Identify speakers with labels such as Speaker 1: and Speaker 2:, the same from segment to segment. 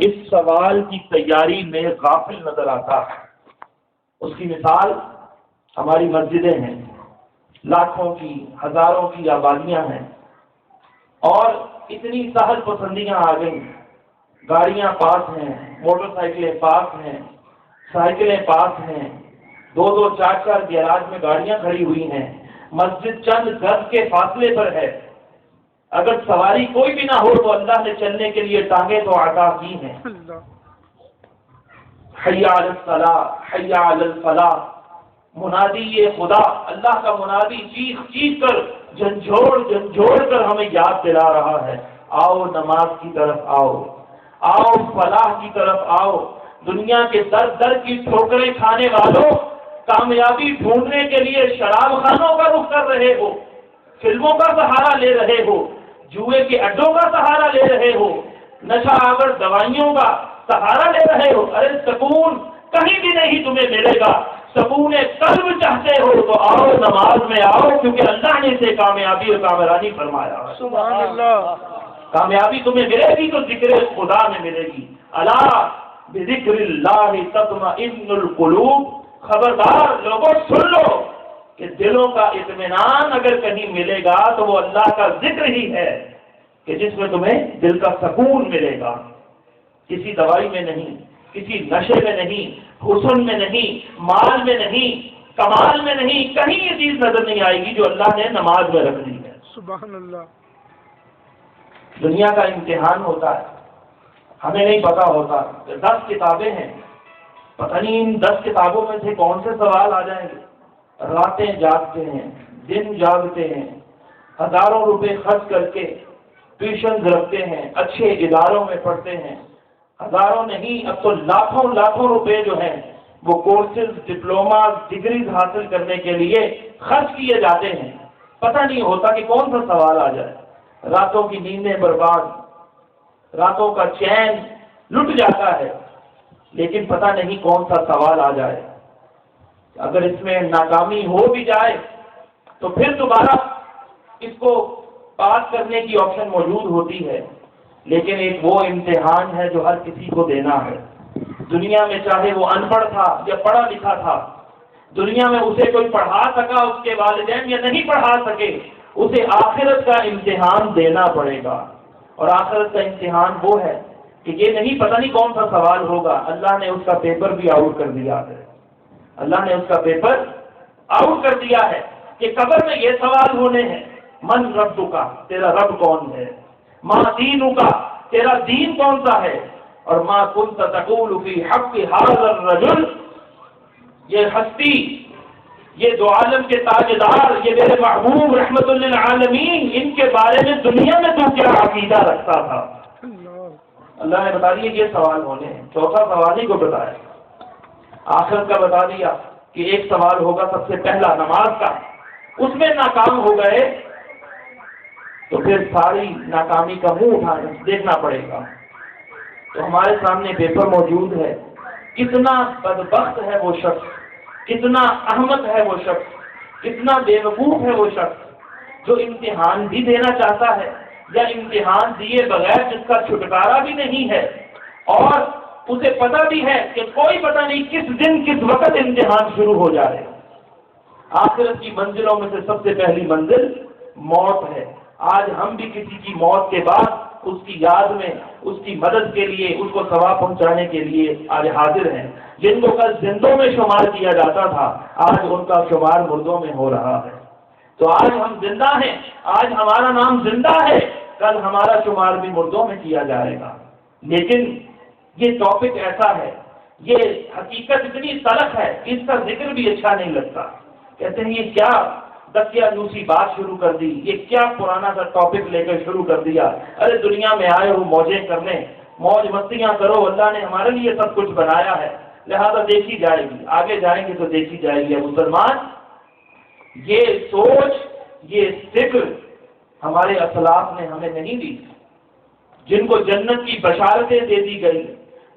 Speaker 1: اس سوال کی تیاری میں غافل نظر آتا ہے۔ اس کی مثال ہماری مسجدیں ہیں، لاکھوں کی ہزاروں کی آبادیاں ہیں، اور اتنی سہل پسندیاں آ گئیں، گاڑیاں پاس ہیں، موٹر سائیکلیں پاس ہیں، سائیکلیں پاس ہیں، دو دو چار چار گیراج میں گاڑیاں کھڑی ہوئی ہیں، مسجد چند گز کے فاصلے پر ہے۔ اگر سواری کوئی بھی نہ ہو تو اللہ نے چلنے کے لیے ٹانگیں تو عطا کی ہیں۔ حی علی الصلاۃ، حی علی الفلاح، منادی یہ خدا، اللہ کا منادی چیخ چیخ کر جھنجھوڑ کر ہمیں یاد دلا رہا ہے، آؤ نماز کی طرف آؤ، آؤ فلاح کی طرف آؤ۔ دنیا کے در در کی ٹھوکریں کھانے والوں، کامیابی ڈھونڈنے کے لیے شراب خانوں کا رخ کر رہے ہو، فلموں کا سہارا لے رہے ہو، جوئے کے اڈوں کا سہارا لے رہے ہو، نشہ آور دوائیوں کا سہارا لے رہے ہو، ارے سکون کہیں بھی نہیں تمہیں ملے گا۔ سکون قلب چاہتے ہو تو آؤ نماز میں آؤ، کیونکہ اللہ نے اسے کامیابی اور کامرانی فرمایا ہے۔
Speaker 2: سبحان اللہ۔
Speaker 1: کامیابی تمہیں ملے گی تو ذکر خدا میں ملے گی۔ الا بذکر اللہ تطمئن القلوب، خبردار لوگوں سن لو کہ دلوں کا اطمینان اگر کہیں ملے گا تو وہ اللہ کا ذکر ہی ہے کہ جس میں تمہیں دل کا سکون ملے گا، کسی دوائی میں نہیں، کسی نشے میں نہیں، حسن میں نہیں، مال میں نہیں، کمال میں نہیں، کہیں یہ چیز نظر نہیں آئے گی جو اللہ نے نماز میں رکھ دی ہے۔
Speaker 2: سبحان اللہ۔
Speaker 1: دنیا کا امتحان ہوتا ہے، ہمیں نہیں پتا ہوتا کہ 10 کتابیں ہیں، پتہ نہیں ان 10 کتابوں میں سے کون سے سوال آ جائیں گے۔ راتیں جاگتے ہیں، دن جاگتے ہیں، ہزاروں روپے خرچ کر کے ٹیوشن رکھتے ہیں، اچھے اداروں میں پڑھتے ہیں، ہزاروں نہیں اب تو لاکھوں روپے جو ہیں وہ کورسز، ڈپلوما، ڈگریز حاصل کرنے کے لیے خرچ کیے جاتے ہیں۔ پتہ نہیں ہوتا کہ کون سا سوال آ جائے۔ راتوں کی نیندیں برباد، راتوں کا چین لٹ جاتا ہے، لیکن پتہ نہیں کون سا سوال آ جائے۔ اگر اس میں ناکامی ہو بھی جائے تو پھر دوبارہ اس کو پاس کرنے کی آپشن موجود ہوتی ہے، لیکن ایک وہ امتحان ہے جو ہر کسی کو دینا ہے۔ دنیا میں چاہے وہ ان پڑھ تھا یا پڑھا لکھا تھا، دنیا میں اسے کوئی پڑھا سکا، اس کے والدین یا نہیں پڑھا سکے، اسے آخرت کا امتحان دینا پڑے گا۔ اور آخرت کا امتحان وہ ہے کہ یہ نہیں پتہ نہیں کون سا سوال ہوگا، اللہ نے اس کا پیپر بھی آؤٹ کر دیا ہے۔ اللہ نے اس کا پیپر آؤٹ کر دیا ہے کہ قبر میں یہ سوال ہونے ہیں، من ربک، تیرا رب کون ہے، ما دینک، تیرا دین کون سا ہے، اور ما کنت تقول فی حق ھذا الرجل، یہ ہستی، یہ دو عالم کے تاجدار، یہ میرے محبوب رحمت للعالمین، ان کے بارے میں دنیا میں تو کیا عقیدہ رکھتا تھا۔ اللہ نے بتا دیا یہ سوال ہونے ہیں۔ چوتھا سوال ہی کو بتایا، آخرت کا بتا دیا کہ ایک سوال ہوگا سب سے پہلا نماز کا، اس میں ناکام ہو گئے تو پھر ساری ناکامی کا منہ اٹھانا دیکھنا پڑے گا۔ تو ہمارے سامنے پیپر موجود ہے، کتنا بدبخت ہے وہ شخص، کتنا احمق ہے وہ شخص، کتنا بیوقوف ہے وہ شخص جو امتحان بھی دینا چاہتا ہے یا امتحان دیے بغیر جس کا چھٹکارا بھی نہیں ہے، اور اسے پتہ بھی ہے کہ کوئی پتہ نہیں کس دن کس وقت امتحان شروع ہو جائے۔ آخرت کی منزلوں میں سے سب سے پہلی منزل موت ہے۔ آج ہم بھی کسی کی موت کے بعد اس کی یاد میں، اس کی مدد کے لیے، اس کو ثواب پہنچانے کے لیے آج حاضر ہیں۔ جن کو کل زندوں میں شمار کیا جاتا تھا، آج ان کا شمار مردوں میں ہو رہا ہے۔ تو آج ہم زندہ ہیں، آج ہمارا نام زندہ ہے، کل ہمارا شمار بھی مردوں میں کیا جائے گا۔ لیکن یہ ٹاپک ایسا ہے، یہ حقیقت اتنی تلخ ہے، اس کا ذکر بھی اچھا نہیں لگتا۔ کہتے ہیں یہ کیا دقیانوسی بات شروع کر دی، یہ کیا پرانا سا ٹاپک لے کر شروع کر دیا۔ ارے دنیا میں آئے ہو موجیں کرنے، موج مستیاں کرو، اللہ نے ہمارے لیے سب کچھ بنایا ہے، لہذا دیکھی جائے گی، آگے جائیں گے تو دیکھی جائے گی۔ مسلمان، یہ سوچ، یہ فکر ہمارے اسلاف نے ہمیں نہیں دی، جن کو جنت کی بشارتیں دے دی گئی،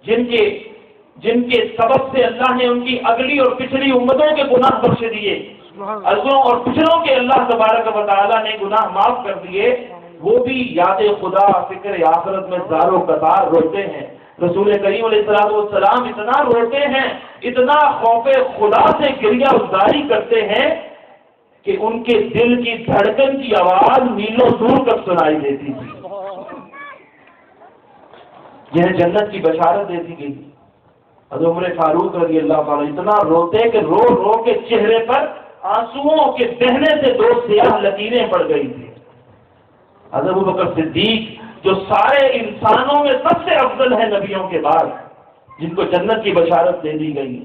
Speaker 1: جن کے سبب سے اللہ نے ان کی اگلی اور پچھلی امتوں کے گناہ بخش دیے، اگلوں اور پچھلوں کے اللہ تبارک و تعالیٰ نے گناہ معاف کر دیے، وہ بھی یاد خدا، فکر آخرت میں زار و قطار روتے ہیں۔ رسول کریم علیہ السلام اتنا روتے ہیں، اتنا خوف خدا سے گریہ ازاری کرتے ہیں کہ ان کے دل کی دھڑکن کی آواز میلوں دور تک سنائی دیتی تھی، جنہیں جنت کی بشارت دیتی گئی۔ حضرت عمر فاروق رضی اللہ تعالیٰ اتنا روتے کہ رو رو کے چہرے پر آنسوؤں کے بہنے سے 2 سیاہ لکیریں پڑ گئی تھی۔ حضرت ابوبکر صدیق جو سارے انسانوں میں سب سے افضل ہے نبیوں کے بعد، جن کو جنت کی بشارت دے دی گئی،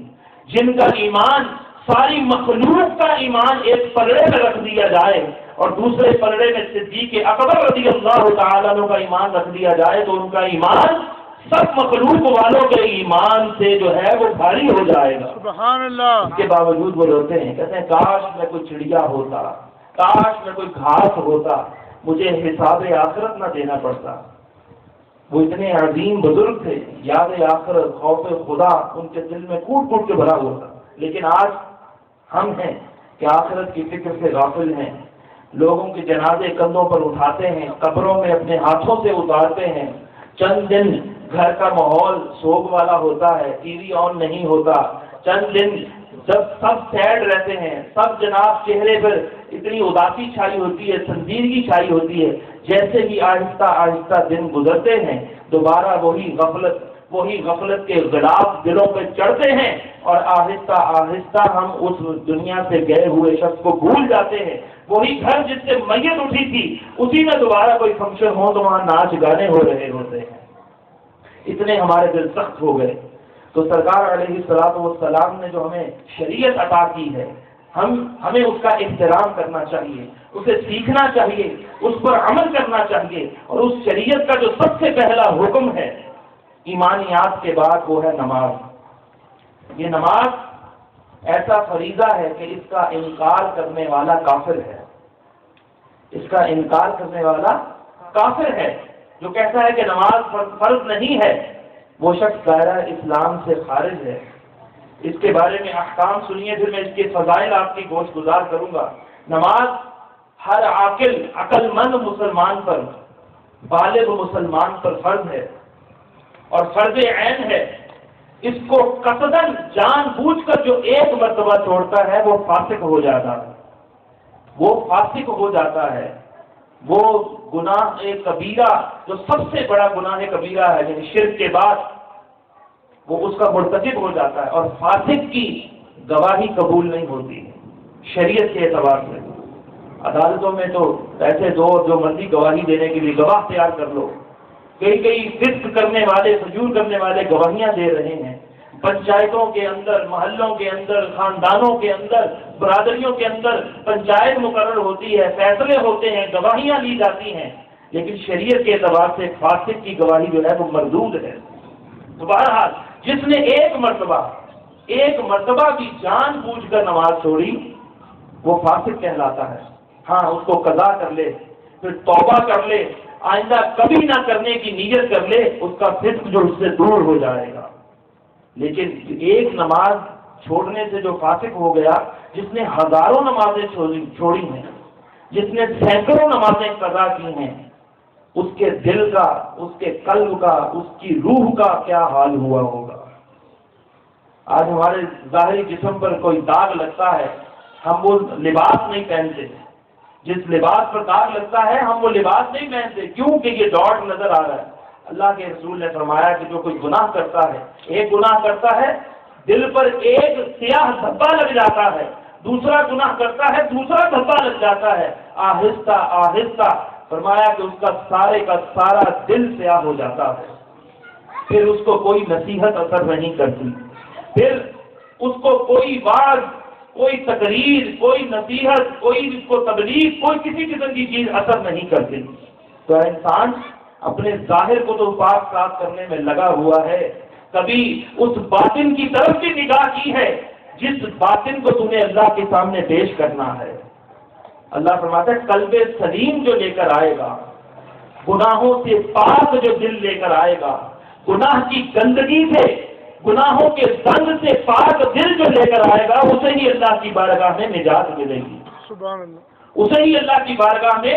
Speaker 1: جن کا ایمان ساری مخلوق کا ایمان ایک پلڑے میں رکھ دیا جائے اور دوسرے پلڑے میں صدیق اکبر رضی اللہ تعالیٰ عنہ کا ایمان رکھ دیا جائے تو ان کا ایمان سب مخلوق والوں کے ایمان سے جو ہے وہ بھاری ہو جائے گا۔
Speaker 2: سبحان اللہ۔
Speaker 1: اس کے باوجود وہ روتے ہیں، کہتے ہیں کاش میں کوئی چڑیا ہوتا، کاش میں کوئی گھاس ہوتا، مجھے حساب آخرت نہ دینا پڑتا۔ وہ اتنے عظیم بزرگ تھے، یاد آخرت، خوف خدا ان کے دل میں کوٹ کوٹ کے بھرا ہوا تھا۔ لیکن آج ہم ہیں کہ آخرت کی فکر سے غافل ہیں، لوگوں کے جنازے کندھوں پر اٹھاتے ہیں، قبروں میں اپنے ہاتھوں سے اتارتے ہیں، چند دن گھر کا ماحول سوگ والا ہوتا ہے، ٹی وی آن نہیں ہوتا، چند دن جب سب سیڈ رہتے ہیں، سب جناب چہرے پر اتنی اداسی چھائی ہوتی ہے، سنجیدگی چھائی ہوتی ہے، جیسے ہی آہستہ آہستہ دن گزرتے ہیں دوبارہ وہی غفلت کے غلاف دلوں پہ چڑھتے ہیں اور آہستہ آہستہ ہم اس دنیا سے گئے ہوئے شخص کو بھول جاتے ہیں۔ وہی گھر جس سے میت اٹھی تھی اسی میں دوبارہ کوئی فنکشن ہو تو وہاں ناچ گانے ہو رہے ہوتے ہیں۔ اتنے ہمارے دل سخت ہو گئے۔ تو سرکار علیہ السلام نے جو ہمیں شریعت عطا کی ہے، ہمیں اس کا احترام کرنا چاہیے، اسے سیکھنا چاہیے، اس پر عمل کرنا چاہیے، اور اس شریعت کا جو سب سے پہلا حکم ہے ایمانیات کے بعد وہ ہے نماز۔ یہ نماز ایسا فریضہ ہے کہ اس کا انکار کرنے والا کافر ہے، اس کا انکار کرنے والا کافر ہے۔ جو کہتا ہے کہ نماز فرض نہیں ہے وہ شخص دائرہ اسلام سے خارج ہے۔ اس کے بارے میں احکام سنیے، پھر میں اس کے فضائل آپ کی گوش گزار کروں گا۔ نماز ہر عقل مند مسلمان پر، بالغ مسلمان پر فرض ہے اور فرض عین ہے۔ اس کو قصداً جان بوجھ کر جو ایک مرتبہ چھوڑتا ہے وہ فاسق ہو جاتا ہے، وہ فاسق ہو جاتا ہے، وہ گناہ کبیرہ جو سب سے بڑا گناہ کبیرہ ہے، یعنی شرک کے بعد وہ اس کا مرتکب ہو جاتا ہے، اور فاسق کی گواہی قبول نہیں ہوتی شریعت کے اعتبار سے۔ عدالتوں میں تو ایسے دو جو مرضی گواہی دینے کے لیے گواہ تیار کر لو، کئی فسق کرنے والے، فجور کرنے والے گواہیاں دے رہے ہیں۔ پنچایتوں کے اندر، محلوں کے اندر، خاندانوں کے اندر، برادریوں کے اندر پنچایت مقرر ہوتی ہے، فیصلے ہوتے ہیں، گواہیاں لی جاتی ہیں، لیکن شریعت کے اعتبار سے فاسق کی گواہی جو ہے وہ مردود ہے۔ تو بہرحال جس نے ایک مرتبہ بھی جان بوجھ کر نماز چھوڑی وہ فاسق کہلاتا ہے۔ ہاں اس کو قضا کر لے، پھر توبہ کر لے، آئندہ کبھی نہ کرنے کی نیت کر لے، اس کا فسق جو اس سے دور ہو جائے گا۔ لیکن ایک نماز چھوڑنے سے جو فاسق ہو گیا، جس نے ہزاروں نمازیں چھوڑی ہیں، جس نے سینکڑوں نمازیں قضا کی ہیں، اس کے دل کا، اس کے قلب کا، اس کی روح کا کیا حال ہوا ہوگا۔ آج ہمارے ظاہری جسم پر کوئی داغ لگتا ہے، ہم وہ لباس نہیں پہنتے، جس لباس پر داغ لگتا ہے ہم وہ لباس نہیں پہنتے، کیوں کہ یہ ڈاٹ نظر آ رہا ہے۔ اللہ کے رسول نے فرمایا کہ جو کوئی گناہ کرتا ہے، ایک گناہ کرتا ہے دل پر ایک سیاہ دھبا لگ جاتا ہے، دوسرا گناہ کرتا ہے دوسرا دھبا لگ جاتا ہے، آہستہ آہستہ فرمایا کہ اس کا سارے کا سارا دل سیاہ ہو جاتا ہے، پھر اس کو کوئی نصیحت اثر نہیں کرتی، پھر اس کو کوئی واعظ، کوئی تقریر، کوئی نصیحت، کوئی اس کو تبلیغ، کوئی کسی قسم کی چیز اثر نہیں کرتی۔ تو انسان اپنے ظاہر کو تو پاک صاف کرنے میں لگا ہوا ہے، کبھی اس باطن کی طرف بھی نگاہ کی ہے جس باطن کو تمہیں اللہ کے سامنے پیش کرنا ہے۔ اللہ فرماتا ہے قلب سلیم جو لے کر آئے گا، گناہوں سے پاک جو دل لے کر آئے گا، گناہ کی گندگی سے، گناہوں کے زنگ سے پاک دل جو لے کر آئے گا، اسے ہی اللہ کی بارگاہ میں نجات ملے گی،
Speaker 2: سبحان اللہ،
Speaker 1: اسے ہی اللہ کی بارگاہ میں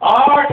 Speaker 1: 8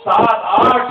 Speaker 1: 7-8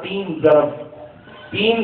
Speaker 1: 3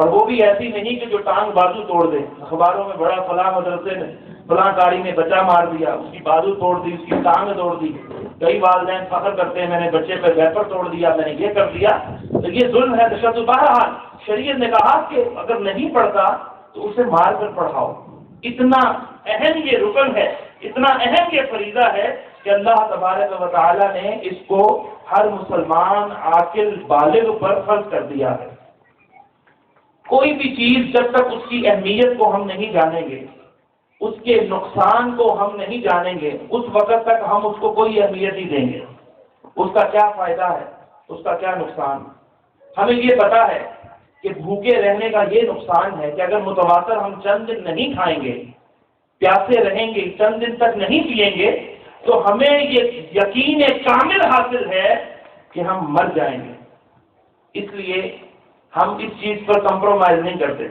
Speaker 1: اور وہ بھی ایسی نہیں کہ جو ٹانگ بازو توڑ دے. اخباروں میں بڑا فلاں مدرسے میں فلاں گاڑی میں بچہ مار دیا، اس کی بازو توڑ دی، اس کی ٹانگ توڑ دی. کئی والدین فخر کرتے ہیں میں نے بچے پہ ویپر توڑ دیا، میں نے یہ کر دیا. تو یہ ظلم ہے، تشدد. بہرحال شریعت نے کہا کہ اگر نہیں پڑھتا تو اسے مار کر پڑھاؤ. اتنا اہم یہ رکن ہے، اتنا اہم یہ فریضہ ہے کہ اللہ تبارک و تعالی نے اس کو ہر مسلمان عاقل بالغ پر فرض کر دیا ہے. کوئی بھی چیز جب تک اس کی اہمیت کو ہم نہیں جانیں گے، اس کے نقصان کو ہم نہیں جانیں گے، اس وقت تک ہم اس کو کوئی اہمیت نہیں دیں گے. اس کا کیا فائدہ ہے، اس کا کیا نقصان. ہمیں یہ پتا ہے کہ بھوکے رہنے کا یہ نقصان ہے کہ اگر متواتر ہم چند دن نہیں کھائیں گے، پیاسے رہیں گے، چند دن تک نہیں پیئیں گے، تو ہمیں یہ یقین کامل حاصل ہے کہ ہم مر جائیں گے. اس لیے ہم اس چیز پر کمپرومائز نہیں کرتے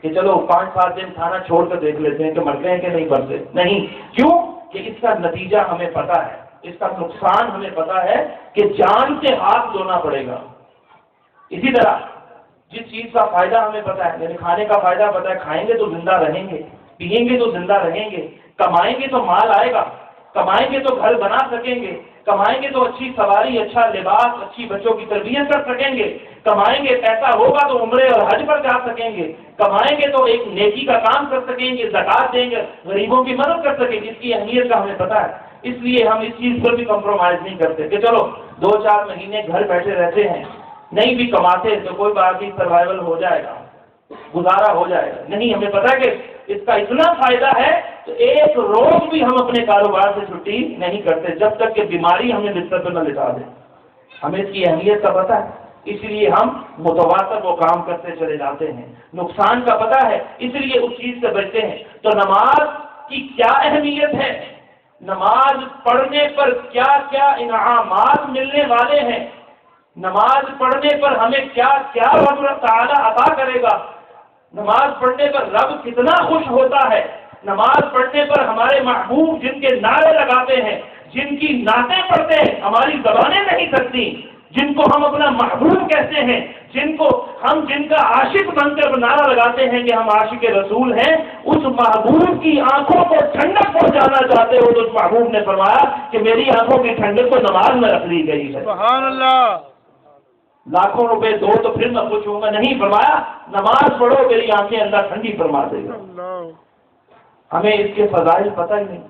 Speaker 1: کہ چلو 5-7 دن کھانا چھوڑ کر دیکھ لیتے ہیں کہ مرتے ہیں کہ نہیں مرتے. نہیں. کیوں کہ اس کا نتیجہ ہمیں پتا ہے، اس کا نقصان ہمیں پتا ہے کہ جان سے ہاتھ دھونا پڑے گا. اسی طرح جس چیز کا فائدہ ہمیں پتا ہے، یعنی کھانے کا فائدہ پتا ہے، کھائیں گے تو زندہ رہیں گے، پیئیں گے تو زندہ رہیں گے، کمائیں گے تو مال آئے گا، کمائیں گے تو گھر بنا سکیں گے، کمائیں گے تو اچھی سواری، اچھا لباس، اچھی بچوں کی تربیت کر سکیں گے، کمائیں گے پیسہ ہوگا تو عمرے اور حج پر جا سکیں گے، کمائیں گے تو ایک نیکی کا کام کر سکیں گے، زکات دیں گے، غریبوں کی مدد کر سکیں گے. اس کی اہمیت کا ہمیں پتا ہے. اس لیے ہم اس چیز پر بھی کمپرومائز نہیں کرتے کہ چلو 2-4 مہینے گھر بیٹھے رہتے ہیں، نہیں بھی کماتے تو کوئی بات نہیں، سروائیول ہو جائے گا، گزارا ہو جائے گا. نہیں، ہمیں پتا ہے کہ اس کا اتنا فائدہ ہے تو ایک روز بھی ہم اپنے کاروبار سے چھٹی نہیں کرتے جب تک کہ بیماری ہمیں بستر پہ نہ لٹا دے. ہمیں اس کی اہمیت کا پتا ہے، اس لیے ہم متواتر وہ کام کرتے چلے جاتے ہیں. نقصان کا پتا ہے، اس لیے اس چیز سے بچتے ہیں. تو نماز کی کیا اہمیت ہے، نماز پڑھنے پر کیا کیا انعامات ملنے والے ہیں، نماز پڑھنے پر ہمیں کیا کیا رب تعالیٰ عطا کرے گا، نماز پڑھنے پر رب کتنا خوش ہوتا ہے، نماز پڑھنے پر ہمارے محبوب جن کے نعرے لگاتے ہیں، جن کی نعتیں پڑھتے ہیں، ہماری زبانیں نہیں سکتی، جن کو ہم اپنا محبوب کہتے ہیں، جن کا عاشق بن کر نعرہ لگاتے ہیں کہ ہم عاشق رسول ہیں، اس محبوب کی آنکھوں کو ٹھنڈک پہنچانا چاہتے ہو تو اس محبوب نے فرمایا کہ میری آنکھوں کی ٹھنڈک کو نماز میں رکھ دی گئی ہے.
Speaker 2: سبحان اللہ.
Speaker 1: لاکھوں روپے دو تو پھر میں پوچھوں گا. نہیں، فرمایا نماز پڑھو میری آنکھیں اللہ ٹھنڈی فرما دے گا. ہمیں اس کے فضائل پتہ ہی نہیں،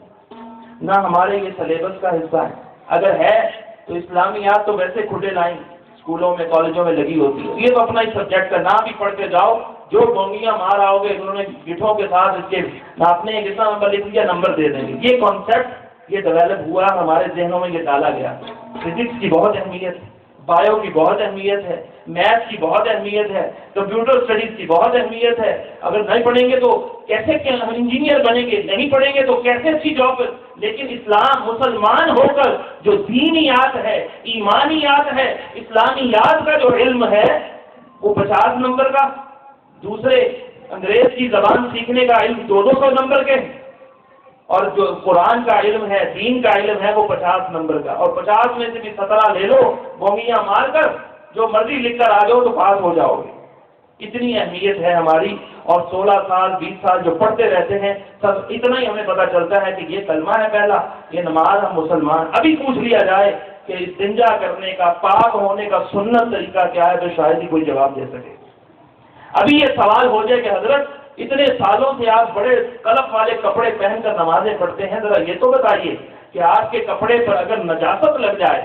Speaker 1: نہ ہمارے یہ سلیبس کا حصہ ہے. اگر ہے تو اسلامیات تو ویسے کھلے لائیں اسکولوں میں کالجوں میں لگی ہوتی ہے، یہ تو اپنا ہی سبجیکٹ کا نام بھی پڑھ کے جاؤ، جو گونگیاں مار آؤ گے انہوں نے گٹھوں کے ساتھ اس کے ناپنے کتنا نمبر لکھ دیا نمبر دے دیں گے. یہ کانسیپٹ یہ ڈیولپ ہوا، ہمارے ذہنوں میں یہ ڈالا گیا. فزکس کی بہت اہمیت ہے، بایو کی بہت اہمیت ہے، میتھ کی بہت اہمیت ہے، کمپیوٹر اسٹڈیز کی بہت اہمیت ہے. اگر نہیں پڑھیں گے تو کیسے انجینئر بنیں گے، نہیں پڑھیں گے تو کیسے اچھی جاب. لیکن اسلام مسلمان ہو کر جو دینیات ہے، ایمانیات ہے، اسلامیات کا جو علم ہے وہ 50 نمبر کا، دوسرے انگریز کی زبان سیکھنے کا علم 200 نمبر کے، اور جو قرآن کا علم ہے، دین کا علم ہے وہ 50 نمبر کا. اور 50 میں سے بھی 17 لے لو، بونگیاں مار کر جو مرضی لکھ کر آ جاؤ تو پاس ہو جاؤ گے. اتنی اہمیت ہے ہماری. اور 16 سال 20 سال جو پڑھتے رہتے ہیں، سب اتنا ہی ہمیں پتہ چلتا ہے کہ یہ کلمہ ہے پہلا، یہ نماز، ہم مسلمان. ابھی پوچھ لیا جائے کہ استنجا کرنے کا، پاک ہونے کا سنت طریقہ کیا ہے تو شاید ہی کوئی جواب دے سکے. ابھی یہ سوال ہو جائے کہ حضرت اتنے سالوں سے آپ بڑے کلف والے کپڑے پہن کر نمازیں پڑھتے ہیں، ذرا یہ تو بتائیے کہ آپ کے کپڑے پر اگر نجاست لگ جائے،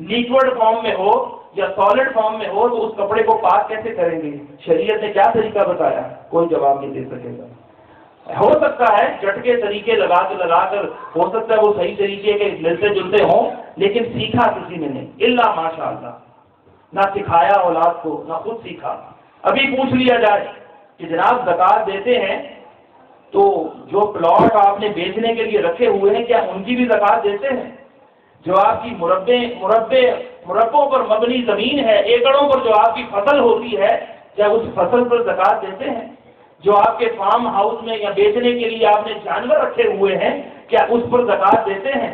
Speaker 1: لیکوڈ فارم میں ہو یا سالڈ فارم میں ہو، تو اس کپڑے کو پاک کیسے کریں گے؟ شریعت نے کیا طریقہ بتایا؟ کوئی جواب نہیں دے سکے گا. ہو سکتا ہے جھٹکے طریقے لگا کر ہو سکتا ہے وہ صحیح طریقے کے ملتے جلتے ہوں، لیکن سیکھا کسی نے نہیں، الا ماشاء اللہ. نہ سکھایا اولاد کو، نہ خود سیکھا. ابھی پوچھ لیا جائے کہ جناب زکات دیتے ہیں تو جو پلاٹ آپ نے بیچنے کے لیے رکھے ہوئے ہیں کیا ان کی بھی زکات دیتے ہیں؟ جو آپ کی مربوں پر مبنی زمین ہے، ایکڑوں پر جو آپ کی فصل ہوتی ہے، کیا اس فصل پر زکات دیتے ہیں؟ جو آپ کے فارم ہاؤس میں یا بیچنے کے لیے آپ نے جانور رکھے ہوئے ہیں، کیا اس پر زکات دیتے ہیں؟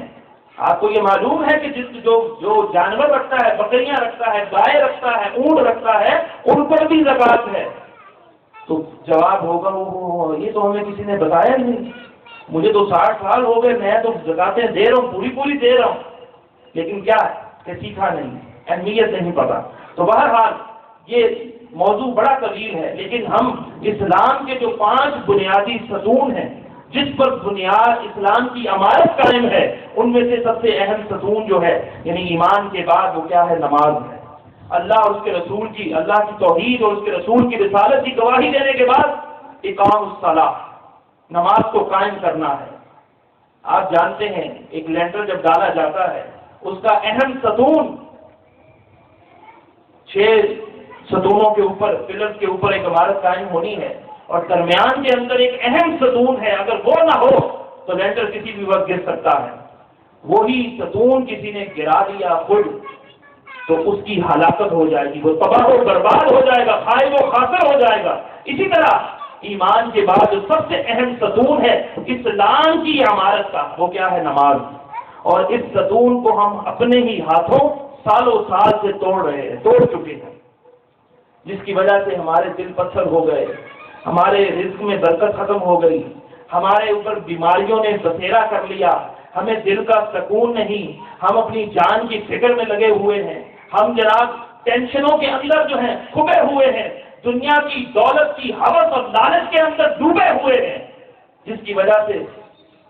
Speaker 1: آپ کو یہ معلوم ہے کہ جو جانور رکھتا ہے، بکریاں رکھتا ہے، گائے رکھتا ہے، اونٹ رکھتا ہے، ان پر بھی زکات ہے. تو جواب ہوگا یہ تو ہمیں کسی نے بتایا نہیں، مجھے تو 60 سال ہو گئے، میں تو زکاتیں دے رہا ہوں، پوری دے رہا ہوں، لیکن کیا ہے کہ سیکھا نہیں، اہمیت نہیں پتا۔ تو بہرحال یہ موضوع بڑا طویل ہے، لیکن ہم اسلام کے جو 5 بنیادی ستون ہیں جس پر بنیاد اسلام کی عمارت قائم ہے، ان میں سے سب سے اہم ستون جو ہے یعنی ایمان کے بعد وہ کیا ہے؟ نماز ہے۔ اللہ اور اس کے رسول کی، اللہ کی توحید اور اس کے رسول کی رسالت کی گواہی دینے کے بعد اقام الصلاۃ، نماز کو قائم کرنا ہے۔ آپ جانتے ہیں ایک لینٹر جب ڈالا جاتا ہے اس کا اہم ستون 6 ستونوں کے اوپر، پلرز کے اوپر ایک عمارت قائم ہونی ہے، اور درمیان کے اندر ایک اہم ستون ہے، اگر وہ نہ ہو تو لینٹر کسی بھی وقت گر سکتا ہے۔ وہی ستون کسی نے گرا دیا خود تو اس کی ہلاکت ہو جائے گی، وہ تباہ و برباد ہو جائے گا، خائب و خاسر ہو جائے گا۔ اسی طرح ایمان کے بعد جو سب سے اہم ستون ہے اسلام کی عمارت کا، وہ کیا ہے؟ نماز۔ اور اس ستون کو ہم اپنے ہی ہاتھوں سالوں سال سے توڑ چکے ہیں، جس کی وجہ سے ہمارے دل پتھر ہو گئے، ہمارے رزق میں برکت ختم ہو گئی، ہمارے اوپر بیماریوں نے بسیرا کر لیا، ہمیں دل کا سکون نہیں، ہم اپنی جان کی فکر میں لگے ہوئے ہیں، ہم جناب ٹینشنوں کے اندر جو ہیں کھپے ہوئے ہیں، دنیا کی دولت کی ہوس اور لالچ کے اندر ڈوبے ہوئے ہیں، جس کی وجہ سے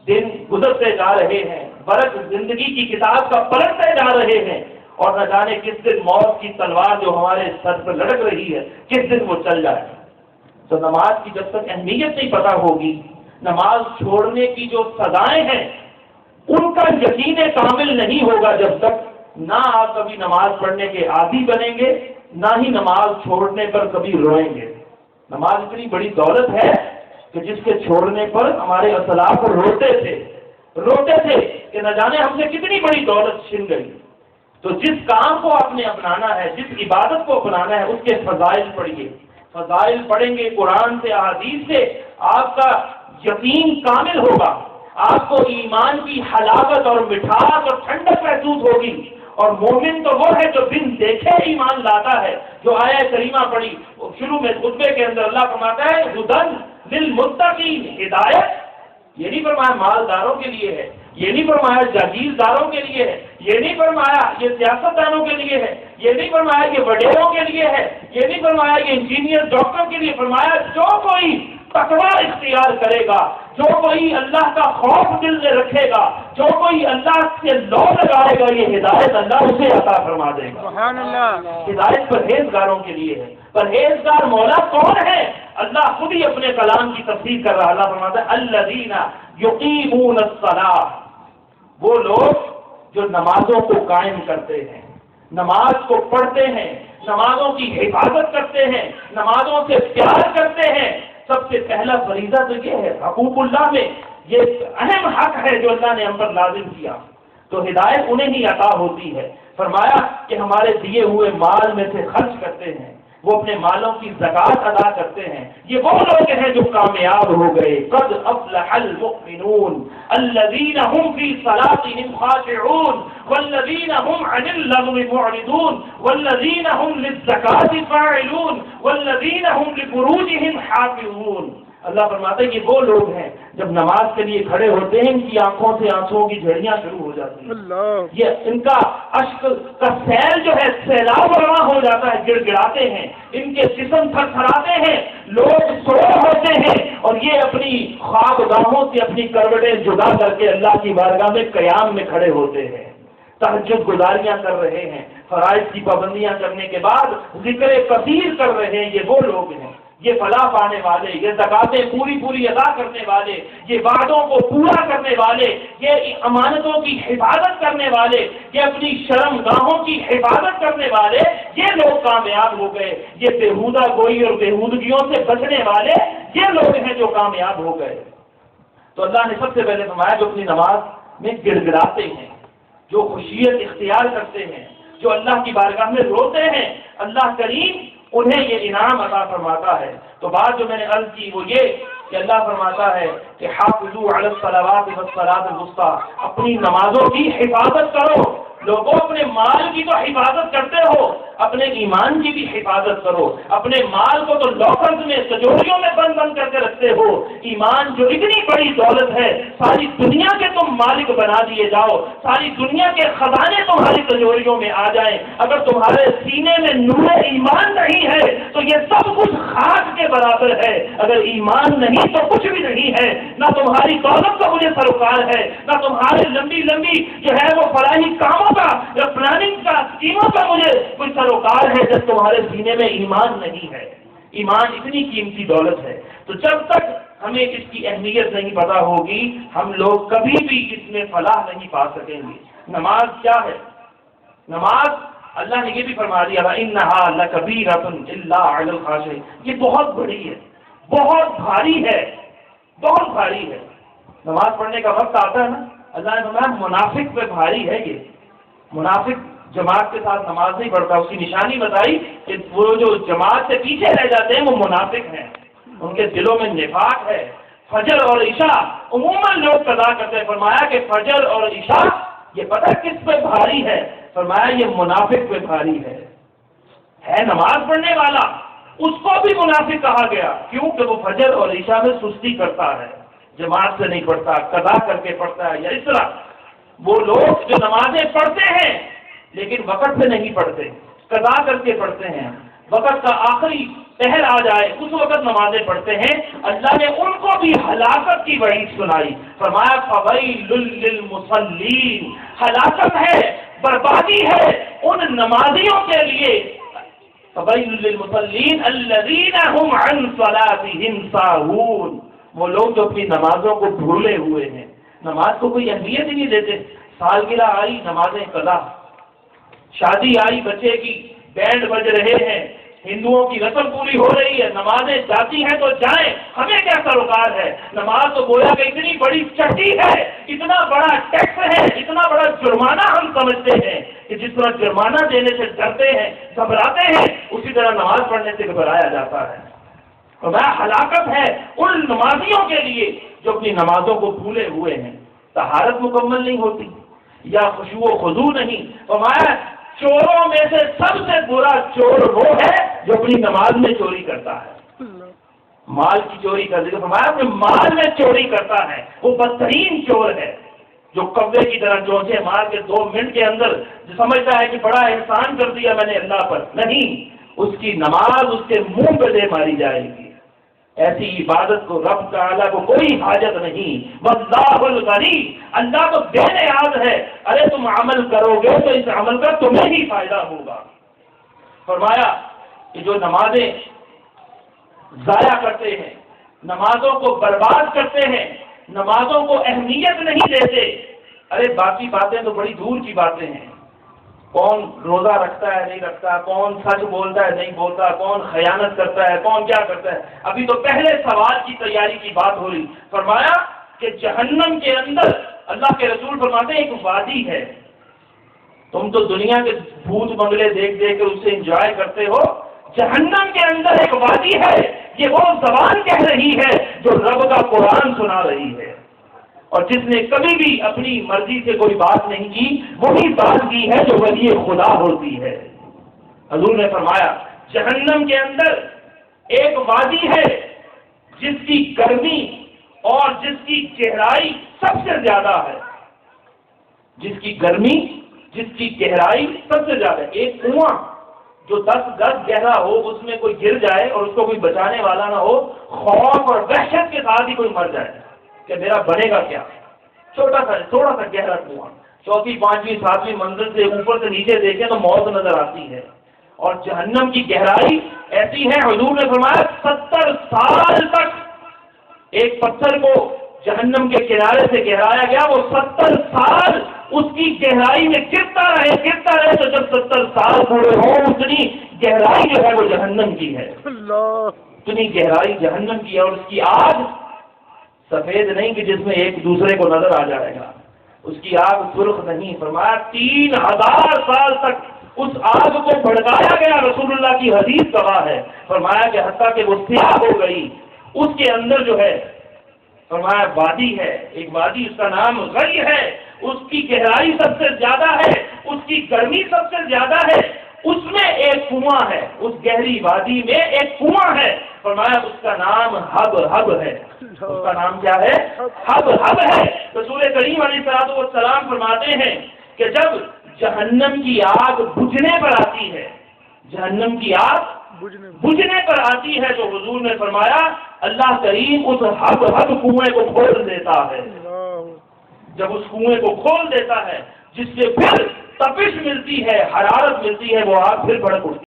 Speaker 1: دن گزرتے جا رہے ہیں، برق زندگی کی کتاب کا پلٹتے جا رہے ہیں، اور نہ جانے کس دن موت کی تلوار جو ہمارے سر پر لڑک رہی ہے کس دن وہ چل جائے۔ تو نماز کی جب تک اہمیت نہیں پتہ ہوگی، نماز چھوڑنے کی جو سزائیں ہیں ان کا یقین کامل نہیں ہوگا جب تک نہ آپ کبھی نماز پڑھنے کے عادی بنیں گے، نہ ہی نماز چھوڑنے پر کبھی روئیں گے۔ نماز اتنی بڑی دولت ہے کہ جس کے چھوڑنے پر ہمارے اسلاف روتے تھے کہ نہ جانے ہم سے کتنی بڑی دولت چھن گئی۔ تو جس کام کو آپ نے اپنانا ہے، جس عبادت کو اپنانا ہے، اس کے فضائل پڑھیے، فضائل پڑھیں گے قرآن سے، احادیث سے، آپ کا یقین کامل ہوگا، آپ کو ایمان کی حلاوت اور مٹھاس اور ٹھنڈک محسوس ہوگی۔ اور مومن تو وہ ہے جو بن دیکھے ایمان لاتا ہے، جو آیہ کریمہ پڑھی شروع میں خطبے کے اندر اللہ فرماتا ہے ہدن للمتقین، ہدایت یہ نہیں فرمایا مالداروں کے لیے ہے، یہ نہیں فرمایا جاگیرداروں کے لیے ہے، یہ نہیں فرمایا یہ سیاستدانوں کے لیے ہے، یہ نہیں فرمایا یہ وڈیروں کے لیے ہے، یہ نہیں فرمایا یہ انجینئر ڈاکٹر کے لیے، فرمایا جو کوئی تقویٰ اختیار کرے گا، جو کوئی اللہ کا خوف دل میں رکھے گا، جو کوئی اللہ سے لو لگائے گا، یہ ہدایت اللہ اسے عطا فرما دے گا۔ سبحان اللہ۔ ہدایت پرہیزگاروں کے لیے ہے۔ پرہیزگار مولا کون ہے؟ اللہ خود ہی اپنے کلام کی تفسیر کر رہا، اللہ فرماتا ہے الذین یقیمون الصلاۃ، وہ لوگ جو نمازوں کو قائم کرتے ہیں، نماز کو پڑھتے ہیں، نمازوں کی حفاظت کرتے ہیں، نمازوں سے پیار کرتے ہیں۔ سب سے پہلا فریضہ تو یہ ہے، حقوق اللہ میں یہ اہم حق ہے جو اللہ نے ہم پر لازم کیا، تو ہدایت انہیں ہی عطا ہوتی ہے۔ فرمایا کہ ہمارے دیے ہوئے مال میں سے خرچ کرتے ہیں، وہ اپنے مالوں کی زکات ادا کرتے ہیں، یہ وہ لوگ ہیں جو کامیاب ہو گئے۔ قد افلح المؤمنون الذین هم فی صلاتهم خاشعون والذین هم عن اللغو معرضون والذین هم للزکاة فاعلون والذین هم لفروجهم حافظون۔ اللہ فرماتا ہے یہ وہ لوگ ہیں جب نماز کے لیے کھڑے ہوتے ہیں ان کی آنکھوں سے آنسوؤں کی جھڑیاں شروع ہو جاتی ہیں، یہ ان کا اشک کا سیل جو ہے سیلاب رواں ہو جاتا ہے، گڑ گڑاتے ہیں، ان کے جسم تھر تھراتے ہیں، لوگ سو ہوتے ہیں، اور یہ اپنی خواب گاہوں سے اپنی کروٹیں جدا کر کے اللہ کی بارگاہ میں قیام میں کھڑے ہوتے ہیں، تہجد گزاریاں کر رہے ہیں، فرائض کی پابندیاں کرنے کے بعد ذکر کثیر کر رہے ہیں، یہ وہ لوگ ہیں، یہ فلاح پانے والے، یہ زکاتیں پوری ادا کرنے والے، یہ وعدوں کو پورا کرنے والے، یہ امانتوں کی حفاظت کرنے والے، یہ اپنی شرم گاہوں کی حفاظت کرنے والے، یہ لوگ کامیاب ہو گئے۔ یہ بےہودہ گوئی اور بےہودگیوں سے بچنے والے یہ لوگ ہیں جو کامیاب ہو گئے۔ تو اللہ نے سب سے پہلے فرمایا جو اپنی نماز میں گڑ گڑاتے ہیں، جو خشیت اختیار کرتے ہیں، جو اللہ کی بارگاہ میں روتے ہیں، اللہ کریم انہیں یہ انعام عطا فرماتا ہے۔ تو بات جو میں نے عرض کی وہ یہ کہ اللہ فرماتا ہے کہ حافظوا علی الصلوات والصلاۃ الوسطیٰ، اپنی نمازوں کی حفاظت کرو۔ لوگوں اپنے مال کی تو حفاظت کرتے ہو اپنے ایمان کی بھی حفاظت کرو. اپنے مال کو تو لاکرز میں تجوریوں میں بند بند کر کے رکھتے ہو. ایمان جو اتنی بڑی دولت ہے، ساری دنیا کے تم مالک بنا دیے جاؤ، ساری دنیا کے خزانے تمہاری تجوریوں میں آ جائیں، اگر تمہارے سینے میں نور ایمان نہیں ہے تو یہ سب کچھ خاک کے برابر ہے. اگر ایمان نہیں تو کچھ بھی نہیں ہے. نہ تمہاری دولت کا مجھے سروکار ہے، نہ تمہارے لمبی لمبی جو ہے وہ فلاحی کاموں کا یا پلاننگ کا اسکیموں کا مجھے کوئی سروکار ہے جب تمہارے سینے میں ایمان نہیں ہے. ایمان اتنی قیمتی دولت ہے. تو جب تک ہمیں اس کی اہمیت نہیں پتا ہوگی، ہم لوگ کبھی بھی اس میں فلاح نہیں پا سکیں گے. نماز کیا ہے؟ نماز اللہ نے یہ بھی فرما دیا اِنَّهَا لَكَبِيرَةٌ إِلَّا عَلَى الْخَاشِعِينَ. یہ بہت بڑی ہے، بہت بھاری ہے، بہت بھاری ہے. نماز پڑھنے کا وقت آتا ہے نا، اللہ نے فرمایا منافق پہ بھاری ہے. یہ منافق جماعت کے ساتھ نماز نہیں پڑھتا. اس کی نشانی بتائی کہ وہ جو جماعت سے پیچھے رہ جاتے ہیں وہ منافق ہیں، ان کے دلوں میں نفاق ہے. فجر اور عشاء عموماً لوگ قضا کرتے ہیں. فرمایا کہ فجر اور عشاء یہ پتہ کس پہ بھاری ہے؟ فرمایا یہ منافق پہ بھاری ہے نماز پڑھنے والا، اس کو بھی منافق کہا گیا. کیوں کہ وہ فجر اور عشاء میں سستی کرتا ہے، جماعت سے نہیں پڑھتا، قضا کر کے پڑھتا ہے. یا اس طرح وہ لوگ جو نمازیں پڑھتے ہیں لیکن وقت سے نہیں پڑھتے، قضا کر کے پڑھتے ہیں، وقت کا آخری پہر آ جائے اس وقت نمازیں پڑھتے ہیں، اللہ نے ان کو بھی ہلاکت کی وعید سنائی. فرمایا فویل للمصلین، ہلاکت ہے، بربادی ہے ان نمازیوں کے لیے. فویل للمصلین الذین هم عن صلاتهم ساہون، وہ لوگ جو اپنی نمازوں کو بھولے ہوئے ہیں، نماز کو کوئی اہمیت ہی نہیں دیتے. سالگرہ آئی نمازیں قضا، شادی آئی بچے کی بینڈ بج رہے ہیں، ہندوؤں کی رسم پوری ہو رہی ہے، نمازیں جاتی ہیں تو جائیں، ہمیں کیا سروکار ہے. نماز تو گویا کہ اتنی بڑی چٹی ہے، اتنا بڑا ٹیکس ہے، اتنا بڑا جرمانہ ہم سمجھتے ہیں کہ جس طرح جرمانہ دینے سے ڈرتے ہیں، گھبراتے ہیں، اسی طرح نماز پڑھنے سے گھبرایا جاتا ہے. ہلاکت ہے ان نمازیوں کے لیے جو اپنی نمازوں کو بھولے ہوئے ہیں. طہارت مکمل نہیں ہوتی یا خشوع و خضوع نہیں. فرمایا چوروں میں سے سب سے برا چور وہ ہے جو اپنی نماز میں چوری کرتا ہے، مال کی چوری کر دے. فرمایا اپنے مال میں چوری کرتا ہے وہ بدترین چور ہے، جو کبے کی طرح چونچے مار کے 2 منٹ کے اندر جو سمجھتا ہے کہ بڑا احسان کر دیا میں نے اللہ پر. نہیں، اس کی نماز اس کے منہ پہ دے ماری جائے گی. ایسی عبادت کو رب تعالیٰ کو کوئی حاجت نہیں. واللہ الغنی، اللہ کو بے نیاز ہے. ارے تم عمل کرو گے تو اس عمل کا تمہیں ہی فائدہ ہوگا. فرمایا کہ جو نمازیں ضائع کرتے ہیں، نمازوں کو برباد کرتے ہیں، نمازوں کو اہمیت نہیں دیتے. ارے باقی باتیں تو بڑی دور کی باتیں ہیں. کون روزہ رکھتا ہے نہیں رکھتا، کون سچ بولتا ہے نہیں بولتا، کون خیانت کرتا ہے، کون کیا کرتا ہے. ابھی تو پہلے سوال کی تیاری کی بات ہو رہی. فرمایا کہ جہنم کے اندر اللہ کے رسول فرماتے ہیں ایک وادی ہے. تم تو دنیا کے بھوت بنگلے دیکھ دیکھ کے اس سے انجوائے کرتے ہو، جہنم کے اندر ایک وادی ہے. یہ وہ زبان کہہ رہی ہے جو رب کا قرآن سنا رہی ہے، اور جس نے کبھی بھی اپنی مرضی سے کوئی بات نہیں کی وہی بات کی ہے جو ولی خدا ہوتی ہے. حضور نے فرمایا جہنم کے اندر ایک وادی ہے جس کی گرمی اور جس کی گہرائی سب سے زیادہ ہے، جس کی گرمی جس کی گہرائی سب سے زیادہ. ایک کنواں جو 10 گز گہرا ہو اس میں کوئی گر جائے اور اس کو کوئی بچانے والا نہ ہو، خوف اور وحشت کے ساتھ ہی کوئی مر جائے کہ میرا بنے گا کیا. تھوڑا سا گہرا کنواں، 4ویں 5ویں 7ویں منزل سے اوپر سے نیچے دیکھیں تو موت نظر آتی ہے. اور جہنم کی گہرائی ایسی ہے، حضور نے فرمایا 70 سال تک ایک پتھر کو جہنم کے کنارے سے گہرایا گیا، وہ 70 سال اس کی گہرائی میں گرتا رہے تو جب 70 سال پورے ہوں اتنی گہرائی جو ہے وہ جہنم کی ہے. اتنی گہرائی جہنم کی ہے، اور اس کی آگ سفید نہیں کہ جس میں ایک دوسرے کو نظر آ جائے گا، اس کی آگ سرخ نہیں. فرمایا 3000 سال تک اس آگ کو بھڑکایا گیا. رسول اللہ کی حدیث گواہ ہے. فرمایا کہ حتیٰ کہ وہ سیاہ ہو گئی. اس کے اندر جو ہے فرمایا وادی ہے، ایک وادی، اس کا نام غی ہے. اس کی گہرائی سب سے زیادہ ہے، اس کی گرمی سب سے زیادہ ہے. اس میں ایک کنواں ہے، اس گہری وادی میں ایک کنواں ہے، فرمایا اس کا نام حب ہے۔ اس کا نام کیا ہے؟ حب ہے۔ رسول کریم علیہ السلام فرماتے ہیں کہ جب جہنم کی آگ بجھنے پر آتی ہے، جہنم کی آگ بجھنے پر آتی ہے، تو حضور نے فرمایا اللہ کریم اس حب کنویں کو کھول دیتا ہے۔ جب اس کنویں کو کھول دیتا ہے، جس سے پھر تپش ملتی ہے، حرارت ملتی ہے، وہ آگ پھر بھڑک اٹھتی ہے۔